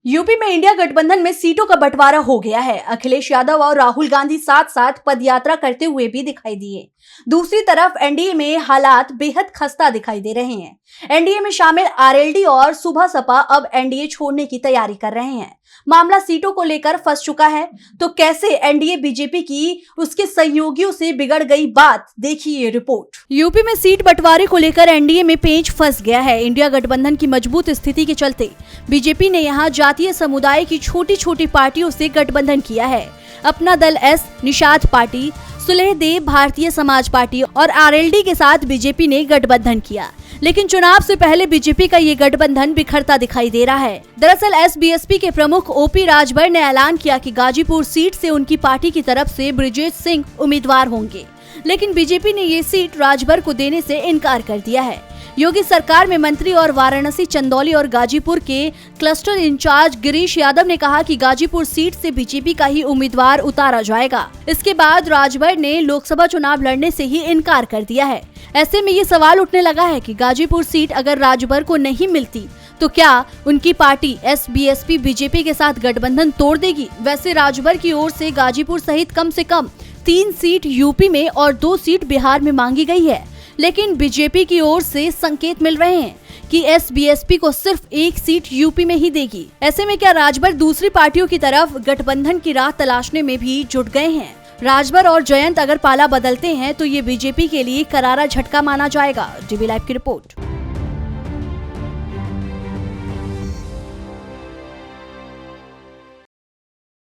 UP में India गठबंधन में सीटों का बंटवारा हो गया है। अखिलेश यादव और राहुल गांधी साथ साथ पदयात्रा करते हुए भी दिखाई दिए। दूसरी तरफ एनडीए में हालात बेहद खस्ता दिखाई दे रहे हैं। एनडीए में शामिल आरएलडी और सुभा सपा अब एनडीए छोड़ने की तैयारी कर रहे हैं। मामला सीटों को लेकर फंस चुका है। तो कैसे एनडीए बीजेपी की उसके सहयोगियों से बिगड़ गई बात, देखिए ये रिपोर्ट। यूपी में सीट बंटवारे को लेकर एनडीए में पेंच फंस गया है। इंडिया गठबंधन की मजबूत स्थिति के चलते बीजेपी ने यहाँ जातीय समुदाय की छोटी छोटी पार्टियों से गठबंधन किया है। अपना दल S, Nishad party, सुलेहदेव Bharatiya Samaj party और आरएलडी के साथ बीजेपी ने गठबंधन किया। लेकिन चुनाव से पहले बीजेपी का ये गठबंधन बिखरता दिखाई दे रहा है। दरअसल एसबीएसपी के प्रमुख ओपी राजभर ने ऐलान किया कि गाजीपुर सीट से उनकी पार्टी की तरफ से ब्रिजेश सिंह उम्मीदवार होंगे, लेकिन बीजेपी ने ये सीट राजभर को देने से इनकार कर दिया है। योगी सरकार में मंत्री और वाराणसी, चंदौली और गाजीपुर के क्लस्टर इंचार्ज गिरीश यादव ने कहा कि गाजीपुर सीट से बीजेपी का ही उम्मीदवार उतारा जाएगा। इसके बाद राजभर ने लोकसभा चुनाव लड़ने से ही इनकार कर दिया है। ऐसे में ये सवाल उठने लगा है कि गाजीपुर सीट अगर राजभर को नहीं मिलती तो क्या उनकी पार्टी एसबीएसपी बीजेपी के साथ गठबंधन तोड़ देगी। वैसे राजभर की ओर से गाजीपुर सहित कम से कम 3 सीट यूपी में और 2 सीट बिहार में मांगी गई है, लेकिन बीजेपी की ओर से संकेत मिल रहे हैं कि एसबीएसपी को सिर्फ 1 सीट यूपी में ही देगी। ऐसे में क्या राजभर दूसरी पार्टियों की तरफ गठबंधन की राह तलाशने में भी जुट गए हैं। राजभर और जयंत अगर पाला बदलते हैं तो ये बीजेपी के लिए करारा झटका माना जाएगा। डीवी लाइव की रिपोर्ट।